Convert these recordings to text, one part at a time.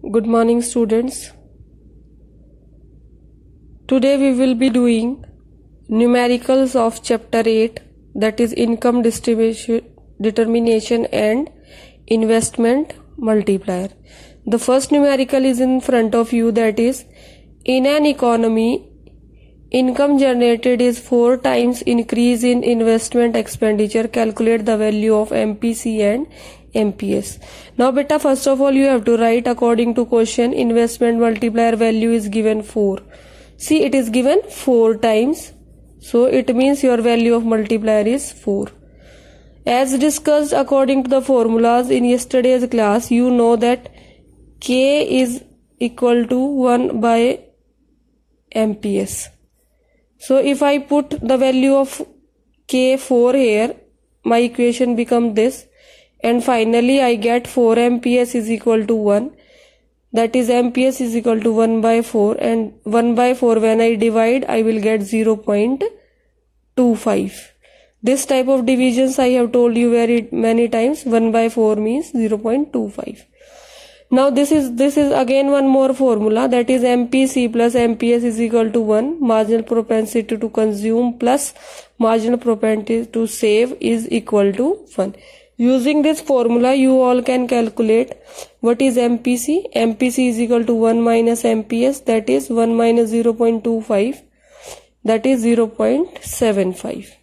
Good morning, students. Today we will be doing numericals of chapter 8, that is income distribution determination and investment multiplier. The first numerical is in front of you, that is, in an economy, income generated is 4 times increase in investment expenditure. Calculate the value of MPC and MPS. Now beta, first of all you have to write according to question. Investment multiplier value is given 4. See, it is given 4 times, so it means your value of multiplier is 4. As discussed according to the formulas in yesterday's class, you know that K is equal to 1 by MPS. So if I put the value of K4 here, my equation becomes this, and finally I get 4 MPS is equal to 1. That is, MPS is equal to 1 by 4, and 1 by 4 when I divide, I will get 0.25. This type of divisions I have told you very many times. 1 by 4 means 0.25. Now this is again one more formula, that is MPC plus MPS is equal to 1. Marginal propensity to consume plus marginal propensity to save is equal to 1. Using this formula, you all can calculate what is MPC. MPC is equal to 1 minus MPS, that is 1 minus 0.25, that is 0.75.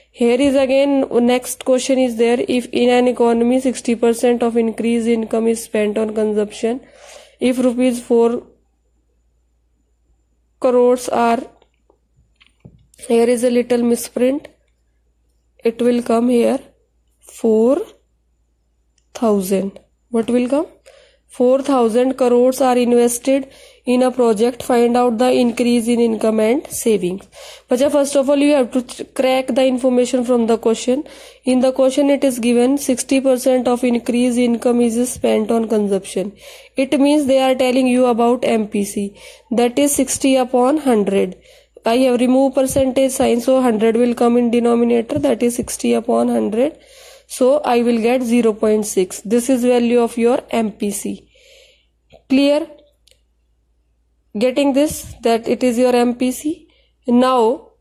Here is again next question is there. If in an economy 60% of increased income is spent on consumption, if rupees 4 crores are, here is a little misprint, it will come here 4,000. What will come? 4,000 crores are invested in a project. Find out the increase in income and savings. But first of all, you have to crack the information from the question. In the question, it is given 60% of increased income is spent on consumption. It means they are telling you about MPC. That is 60 upon 100. I have removed percentage sign, so 100 will come in denominator. That is 60 upon 100. So I will get 0.6. This is value of your MPC. Clear? Getting this, that it is your MPC. Now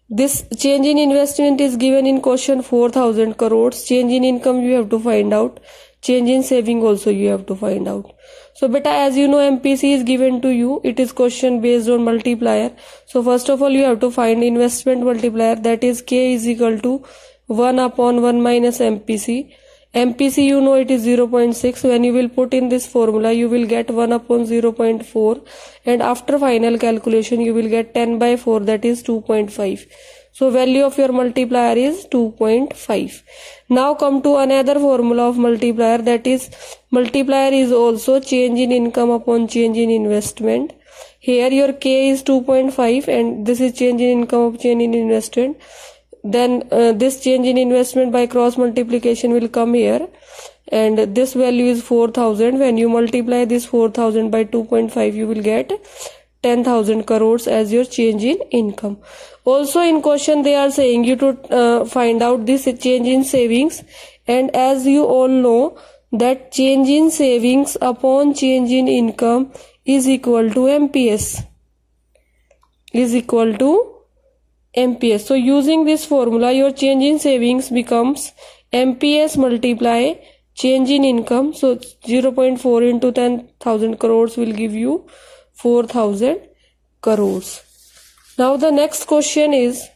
this change in investment is given in question 4,000 crores. Change in income you have to find out. Change in saving also you have to find out. So beta, as you know, MPC is given to you. It is question based on multiplier. So first of all you have to find investment multiplier, that is K is equal to 1 upon 1 minus MPC. MPC, you know, it is 0.6. When you will put in this formula, you will get 1 upon 0.4, and after final calculation you will get 10 by 4, that is 2.5. So value of your multiplier is 2.5. Now come to another formula of multiplier, that is multiplier is also change in income upon change in investment. Here your K is 2.5 and this is change in income of change in investment. Then this change in investment by cross multiplication will come here, and this value is 4,000. When you multiply this 4,000 by 2.5, you will get 10,000 crores as your change in income. Also in question they are saying you to find out this change in savings, and as you all know that change in savings upon change in income is equal to MPS. So using this formula, your change in savings becomes MPS multiply change in income. So 0.4 into 10,000 crores will give you 4,000 crores. Now the next question is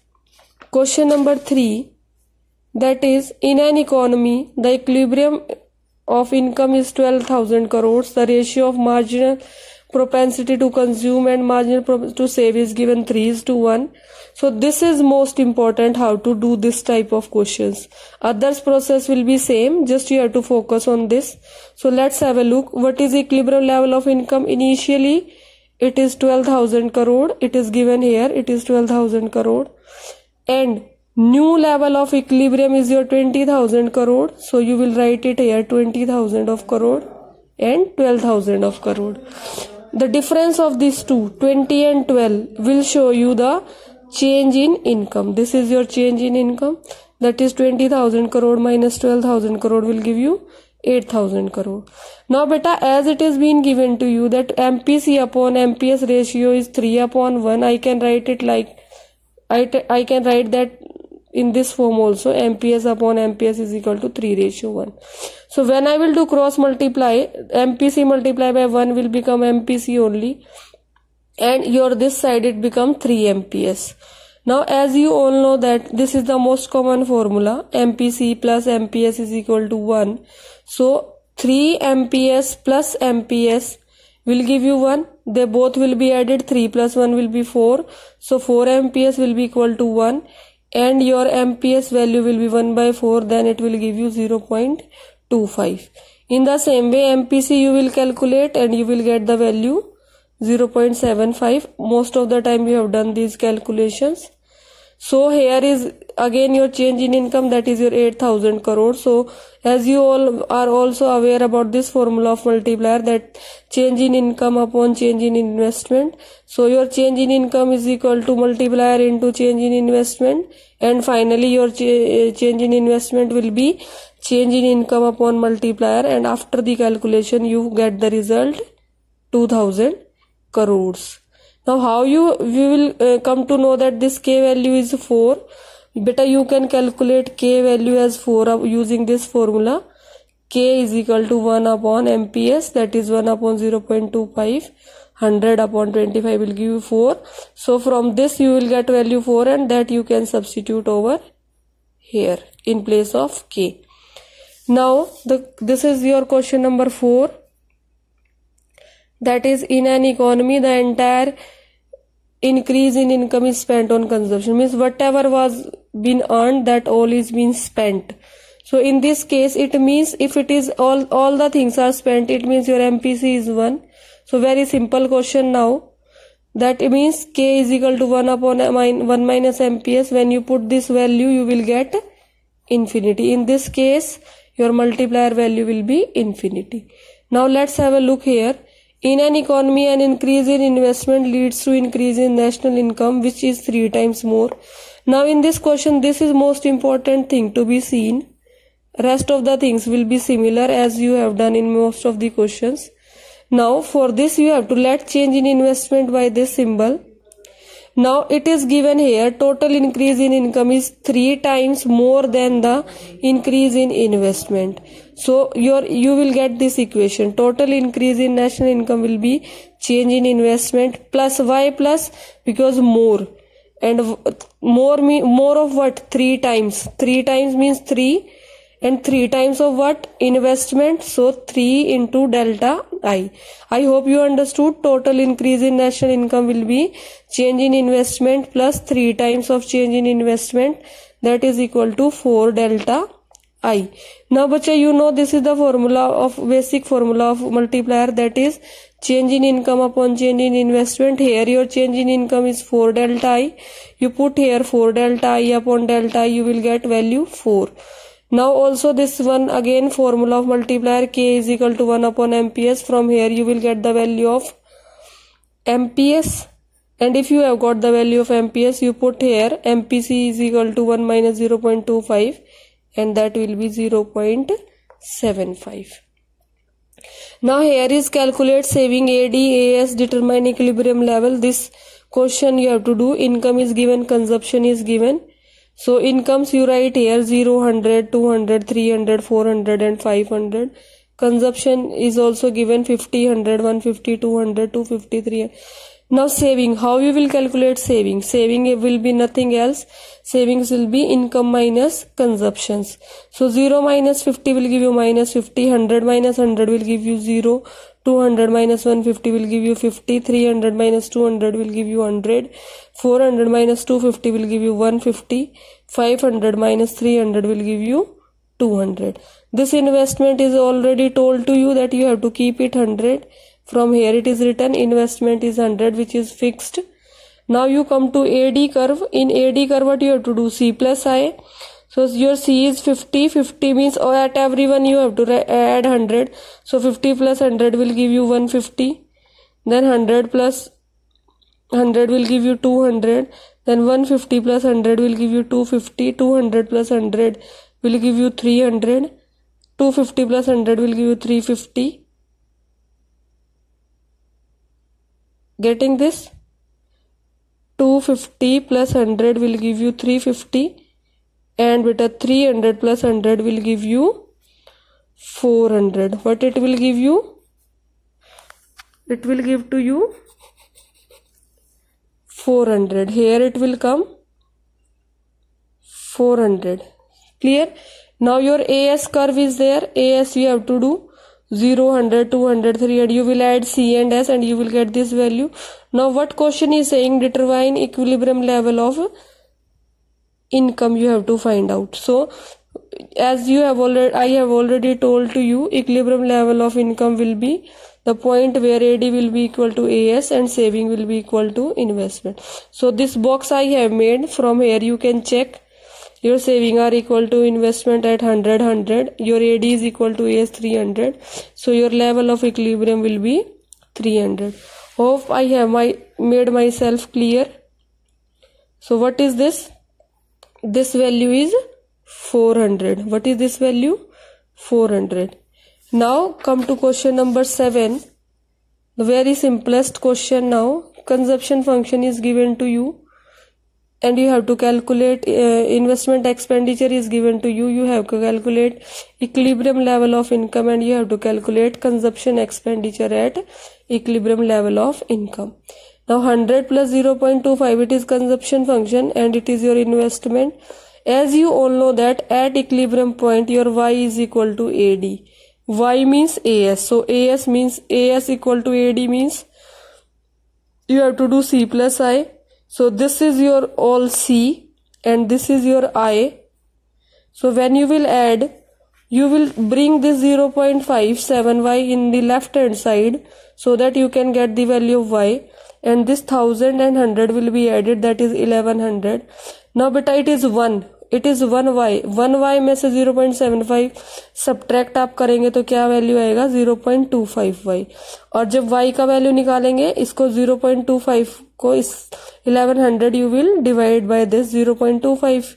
question number 3, that is, in an economy the equilibrium of income is 12,000 crores. The ratio of marginal propensity to consume and marginal propensity to save is given 3:1. So this is most important, how to do this type of questions. Others process will be same, just you have to focus on this. So let's have a look. What is equilibrium level of income? Initially it is 12,000 crore. It is given here, it is 12,000 crore. And new level of equilibrium is your 20,000 crore. So you will write it here, 20,000 of crore and 12,000 of crore. The difference of these two, 20 and 12, will show you the change in income. This is your change in income, that is 20,000 crore minus 12,000 crore will give you 8,000 crore. Now beta, as it is been given to you that MPC upon MPS ratio is 3/1, I can write it like I can write that in this form also. MPS upon MPS is equal to 3:1. So when I will do cross multiply, MPC multiply by 1 will become MPC only, and your this side it become 3 MPS. Now as you all know that this is the most common formula, MPC plus MPS is equal to 1. So 3 MPS plus MPS will give you 1. They both will be added, 3 plus 1 will be 4. So 4 MPS will be equal to 1, and your MPS value will be 1/4, then it will give you 0.25. In the same way, MPC you will calculate and you will get the value 0.75. Most of the time you have done these calculations. So here is again your change in income, that is your 8,000 crore. So as you all are also aware about this formula of multiplier, that change in income upon change in investment. So your change in income is equal to multiplier into change in investment, and finally your change in investment will be change in income upon multiplier, and after the calculation you get the result 2,000 crores. Now how we will come to know that this K value is 4? Beta, you can calculate K value as 4 using this formula. K is equal to 1 upon MPS, that is 1 upon 0.25. 100 upon 25 will give you 4. So from this you will get value 4, and that you can substitute over here in place of K. Now this is your question number 4. That is, in an economy the entire increase in income is spent on consumption, means whatever was been earned, that all is been spent. So in this case it means if it is all the things are spent, it means your MPC is 1. So very simple question now. That means K is equal to 1 upon 1 minus MPS. When you put this value you will get infinity. In this case your multiplier value will be infinity. Now let's have a look here. In an economy, an increase in investment leads to increase in national income, which is 3 times more. Now in this question, this is most important thing to be seen. Rest of the things will be similar as you have done in most of the questions. Now for this you have to let change in investment by this symbol. Now it is given here, total increase in income is 3 times more than the increase in investment. So you will get this equation. Total increase in national income will be change in investment plus y plus, because more, and more of what? 3 times. 3 times means 3, and 3 times of what? Investment. So 3 into delta I. I hope you understood. Total increase in national income will be change in investment plus 3 times of change in investment, that is equal to 4 delta I. Now bacha, you know this is the basic formula of multiplier, that is change in income upon change in investment. Here your change in income is 4 delta I. You put here 4 delta I upon delta I, you will get value 4. Now also this one again formula of multiplier, K is equal to 1 upon MPS. From here you will get the value of MPS, and if you have got the value of MPS, you put here MPC is equal to 1 minus 0.25, and that will be 0.75. Now here is calculate saving AD, AS, determine equilibrium level. This question you have to do. Income is given, consumption is given. So incomes you write here 0, 100, 200, 300, 400 and 500. Consumption is also given 50, 100, 150, 200, 250, 300. Now saving, how you will calculate saving? Saving will be nothing else. Savings will be income minus consumptions. So 0 minus 50 will give you minus 50, 100 minus 100 will give you 0, 200 minus 150 will give you 50, 300 minus 200 will give you 100, 400 minus 250 will give you 150, 500 minus 300 will give you 200. This investment is already told to you that you have to keep it 100. From here it is written investment is 100, which is fixed. Now you come to AD curve. In AD curve what you have to do? C plus I. So your C is 50. 50 means at everyone you have to add 100. So 50 plus 100 will give you 150. Then 100 plus 100 will give you 200. Then 150 plus 100 will give you 250. 200 plus 100 will give you 300. 250 plus 100 will give you 350. Getting this? 250 plus 100 will give you 350, and beta 300 plus 100 will give you 400. What it will give you? It will give to you 400. Here it will come 400. Clear? Now your AS curve is there. AS you have to do 0, 100, 200, 300. You will add C and S and you will get this value. Now what question is saying? Determine equilibrium level of income you have to find out. So as I have already told to you, equilibrium level of income will be the point where AD will be equal to AS and saving will be equal to investment. So this box I have made, from here you can check your saving are equal to investment at 100, 100. Your AD is equal to AS 300. So your level of equilibrium will be 300. Hope I have made myself clear. So what is this? This value is 400. What is this value? 400. Now come to question number 7. The very simplest question now. Consumption function is given to you and you have to calculate investment expenditure is given to you. You have to calculate equilibrium level of income and you have to calculate consumption expenditure at equilibrium level of income. Now 100 plus 0.25, it is consumption function and it is your investment. As you all know that at equilibrium point your Y is equal to AD. Y means AS. So AS means AS equal to AD means you have to do C plus I. So this is your all C and this is your I. So when you will add, you will bring this 0.57Y in the left hand side so that you can get the value of Y, and this 1000 and 100 will be added, that is 1100. Now beta it is 1. It is 1Y. 1Y में से 0.75 subtract आप करेंगे तो क्या value आएगा? 0.25Y. और जब Y का वैल्यू निकालेंगे, इसको 0.25 को इस 1100 you will divide by this 0.25,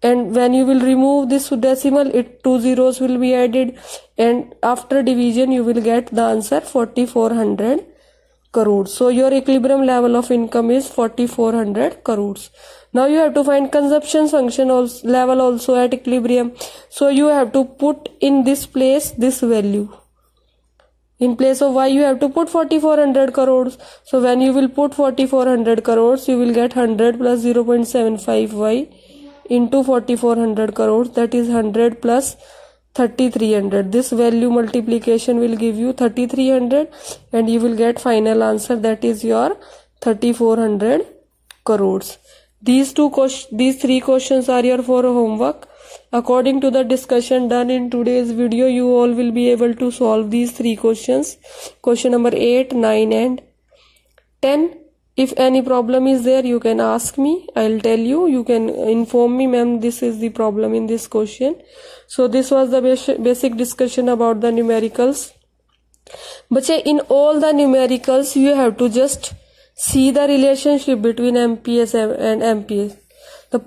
and when you will remove this decimal, it 2 zeros will be added, and after division you will get the answer 4400 crores. So your equilibrium level of income is 4400 crores. Now you have to find consumption function level also at equilibrium. So you have to put in this place this value. In place of Y you have to put 4400 crores. So when you will put 4400 crores, you will get 100 plus 0.75Y into 4400 crores, that is 100 plus 3300. This value multiplication will give you 3300 and you will get final answer, that is your 3400 crores. These three questions are your for homework. According to the discussion done in today's video, you all will be able to solve these three questions. Question number 8, 9 and 10. If any problem is there, you can ask me. I'll tell you. You can inform me, ma'am, this is the problem in this question. So this was the basic discussion about the numericals. But in all the numericals, you have to just see the relationship between MPS and MPS. The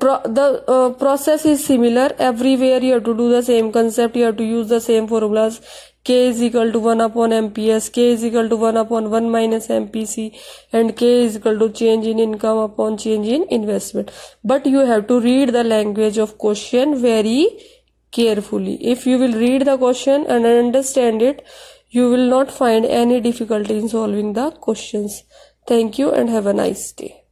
process is similar. Everywhere you have to do the same concept. You have to use the same formulas. K is equal to 1 upon MPS, K is equal to 1 upon 1 minus MPC, and K is equal to change in income upon change in investment. But you have to read the language of question very carefully. If you will read the question and understand it, you will not find any difficulty in solving the questions. Thank you and have a nice day.